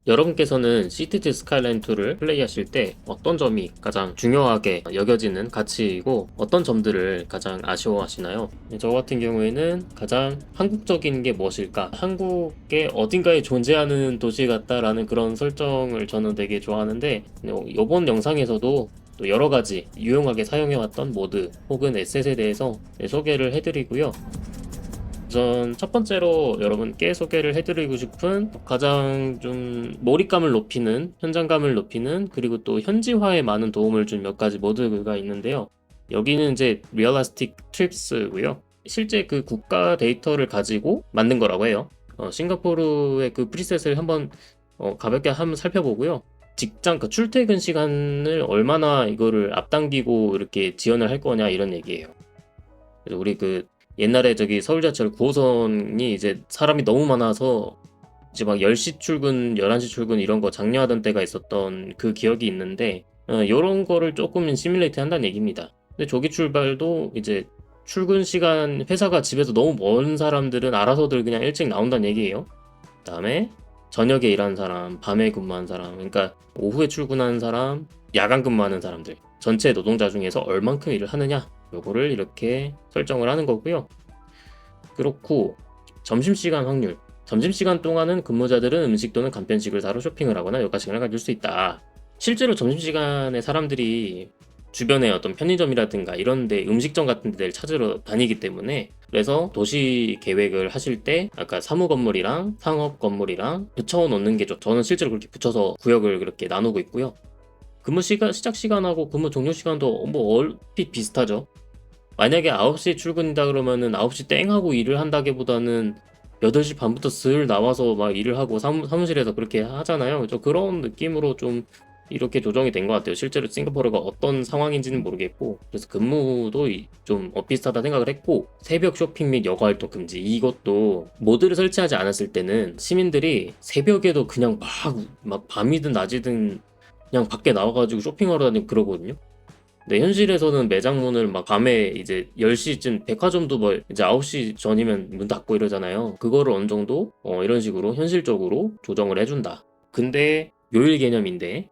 여러분께서는 시티즈 스카이라인 2를 플레이하실 때 어떤 점이 가장 중요하게 여겨지는 가치이고 어떤 점들을 가장 아쉬워하시나요? 저 같은 경우에는 가장 한국적인 게 무엇일까? 한국의 어딘가에 존재하는 도시 같다라는 그런 설정을 저는 되게 좋아하는데 이번 영상에서도 또 여러 가지 유용하게 사용해왔던 모드 혹은 에셋에 대해서 소개를 해드리고요. 우선 첫 번째로 여러분께 소개를 해드리고 싶은 가장 좀 몰입감을 높이는, 현장감을 높이는, 그리고 또 현지화에 많은 도움을 준 몇 가지 모드가 있는데요. 여기는 이제 리얼리스틱 트립스고요. 실제 그 국가 데이터를 가지고 만든 거라고 해요. 싱가포르의 그 프리셋을 한번 가볍게 한번 살펴보고요. 직장 그 출퇴근 시간을 얼마나 이거를 앞당기고 이렇게 지연을 할 거냐 이런 얘기예요. 그래서 우리 그 옛날에 저기 서울 지하철 9호선이 이제 사람이 너무 많아서 이제 막 10시 출근, 11시 출근 이런 거 장려하던 때가 있었던 그 기억이 있는데 요런 거를 조금 시뮬레이트 한다는 얘기입니다. 근데 조기 출발도 이제 출근 시간 회사가 집에서 너무 먼 사람들은 알아서들 그냥 일찍 나온다는 얘기예요. 그다음에 저녁에 일하는 사람, 밤에 근무하는 사람, 그러니까 오후에 출근하는 사람, 야간 근무하는 사람들 전체 노동자 중에서 얼만큼 일을 하느냐 요거를 이렇게 설정을 하는 거고요. 그렇고 점심시간 확률, 점심시간 동안은 근무자들은 음식 또는 간편식을 사러 쇼핑을 하거나 여가 시간을 가질 수 있다. 실제로 점심시간에 사람들이 주변에 어떤 편의점이라든가 이런데 음식점 같은 데를 찾으러 다니기 때문에, 그래서 도시 계획을 하실 때 아까 사무 건물이랑 상업 건물이랑 붙여 놓는 게 저는 실제로 그렇게 붙여서 구역을 그렇게 나누고 있고요. 근무 시간, 시작 시간하고 근무 종료 시간도 뭐 얼핏 비슷하죠. 만약에 9시에 출근이다 그러면은 9시 땡 하고 일을 한다기보다는 8시 반부터 슬 나와서 막 일을 하고 사무실에서 그렇게 하잖아요. 그런 느낌으로 좀 이렇게 조정이 된 것 같아요. 실제로 싱가포르가 어떤 상황인지는 모르겠고, 그래서 근무도 좀 비슷하다 생각을 했고, 새벽 쇼핑 및 여가 활동 금지, 이것도 모드를 설치하지 않았을 때는 시민들이 새벽에도 그냥 막 밤이든 낮이든 그냥 밖에 나와가지고 쇼핑하러 다니고 그러거든요. 네, 현실에서는 매장 문을 막 밤에 이제 10시쯤 백화점도 뭐 이제 9시 전이면 문 닫고 이러잖아요. 그거를 어느 정도 이런 식으로 현실적으로 조정을 해준다. 근데 요일 개념인데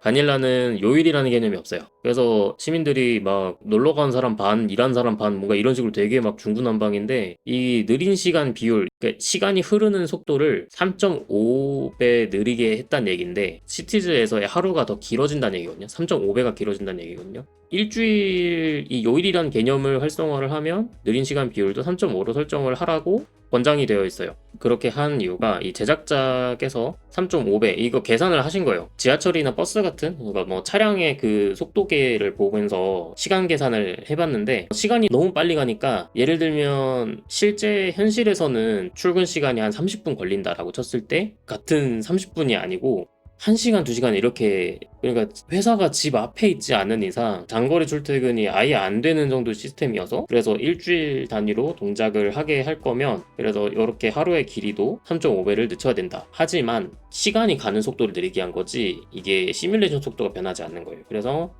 바닐라는 요일이라는 개념이 없어요. 그래서 시민들이 막 놀러 간 사람 반, 일한 사람 반, 뭔가 이런 식으로 되게 막 중구난방인데, 이 느린 시간 비율, 그러니까 시간이 흐르는 속도를 3.5배 느리게 했다는 얘기인데, 시티즈에서의 하루가 더 길어진다는 얘기거든요. 3.5배가 길어진다는 얘기거든요. 일주일 이 요일이란 개념을 활성화를 하면 느린 시간 비율도 3.5로 설정을 하라고 권장이 되어 있어요. 그렇게 한 이유가 이 제작자께서 3.5배 이거 계산을 하신 거예요. 지하철이나 버스 같은, 그러니까 뭐 차량의 그 속도계를 보면서 시간 계산을 해봤는데, 시간이 너무 빨리 가니까 예를 들면 실제 현실에서는 출근 시간이 한 30분 걸린다라고 쳤을 때 같은 30분이 아니고 1시간, 2시간 이렇게, 그러니까 회사가 집 앞에 있지 않은 이상 장거리 출퇴근이 아예 안 되는 정도 시스템이어서, 그래서 일주일 단위로 동작을 하게 할 거면 그래서 이렇게 하루의 길이도 3.5배를 늦춰야 된다. 하지만 시간이 가는 속도를 느리게 한 거지 이게 시뮬레이션 속도가 변하지 않는 거예요. 그래서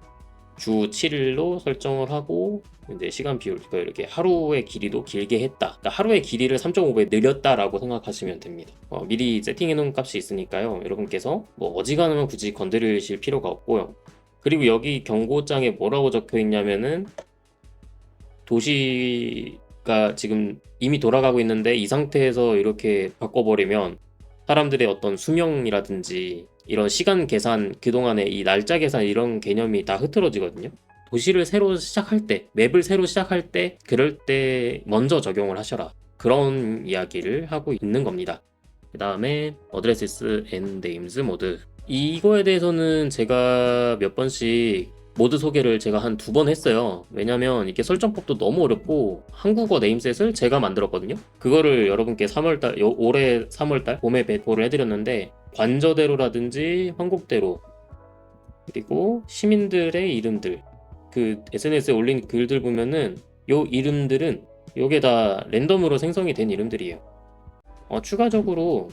주 7일로 설정을 하고 이제 시간 비율 이렇게 하루의 길이도 길게 했다. 그러니까 하루의 길이를 3.5배 늘렸다라고 생각하시면 됩니다. 미리 세팅해 놓은 값이 있으니까요. 여러분께서 뭐 어지간하면 굳이 건드리실 필요가 없고요. 그리고 여기 경고장에 뭐라고 적혀 있냐면은 도시가 지금 이미 돌아가고 있는데 이 상태에서 이렇게 바꿔버리면 사람들의 어떤 수명이라든지 이런 시간 계산, 그동안의 이 날짜 계산 이런 개념이 다 흐트러지거든요. 도시를 새로 시작할 때, 맵을 새로 시작할 때, 그럴 때 먼저 적용을 하셔라. 그런 이야기를 하고 있는 겁니다. 그 다음에 어드레스 앤 네임즈 모드. 이거에 대해서는 제가 몇 번씩 모드 소개를 제가 한 2번 했어요. 왜냐면 이게 설정법도 너무 어렵고 한국어 네임셋을 제가 만들었거든요. 그거를 여러분께 올해 3월달 봄에 배포를 해드렸는데, 관저대로라든지 황곡대로, 그리고 시민들의 이름들, 그 SNS에 올린 글들 보면은 요 이름들은 요게 다 랜덤으로 생성이 된 이름들이에요. 추가적으로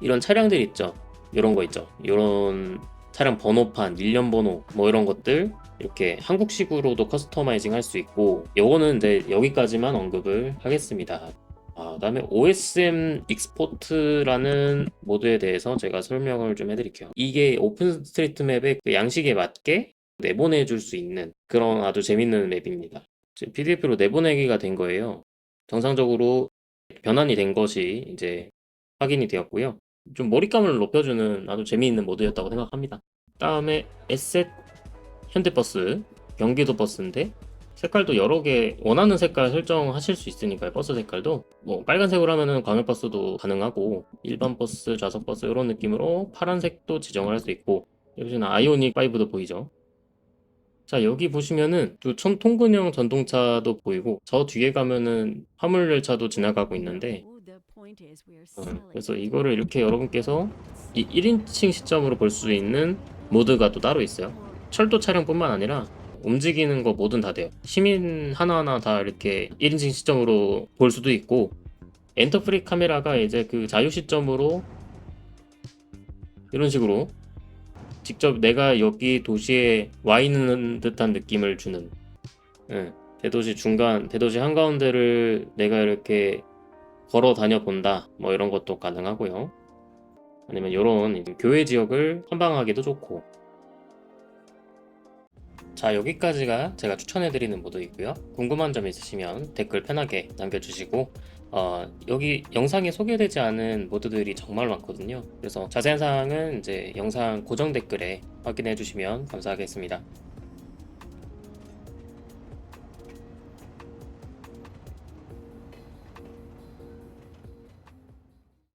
이런 차량들 있죠. 이런 거 있죠. 이런 차량 번호판, 일련 번호 뭐 이런 것들 이렇게 한국식으로도 커스터마이징 할 수 있고, 요거는 이제 여기까지만 언급을 하겠습니다. 그다음에 OSM 익스포트라는 모드에 대해서 제가 설명을 좀 해드릴게요. 이게 오픈스트리트맵의 그 양식에 맞게 내보내줄 수 있는 그런 아주 재밌는 맵입니다. PDF로 내보내기가 된 거예요. 정상적으로 변환이 된 것이 이제 확인이 되었고요. 좀 몰입감을 높여주는 아주 재미있는 모드였다고 생각합니다. 다음에 에셋 현대버스, 경기도 버스인데 색깔도 여러 개 원하는 색깔 설정하실 수 있으니까요. 버스 색깔도 뭐 빨간색으로 하면은 광역버스도 가능하고 일반 버스, 좌석버스 이런 느낌으로 파란색도 지정을 할 수 있고 여기는 아이오닉 5도 보이죠. 자, 여기 보시면은 또 통근형 전동차도 보이고 저 뒤에 가면은 화물열차도 지나가고 있는데 그래서 이거를 이렇게 여러분께서 이 1인칭 시점으로 볼 수 있는 모드가 또 따로 있어요. 철도 차량뿐만 아니라 움직이는 거 뭐든 다 돼요. 시민 하나하나 다 이렇게 1인칭 시점으로 볼 수도 있고 엔터프리 카메라가 이제 그 자유 시점으로 이런 식으로 직접 내가 여기 도시에 와 있는 듯한 느낌을 주는 대도시 중간, 대도시 한가운데를 내가 이렇게 걸어 다녀 본다 뭐 이런 것도 가능하고요. 아니면 이런 교외 지역을 탐방하기도 좋고. 자, 여기까지가 제가 추천해드리는 모드이고요. 궁금한 점 있으시면 댓글 편하게 남겨주시고 여기 영상에 소개되지 않은 모드들이 정말 많거든요. 그래서 자세한 사항은 이제 영상 고정 댓글에 확인해 주시면 감사하겠습니다.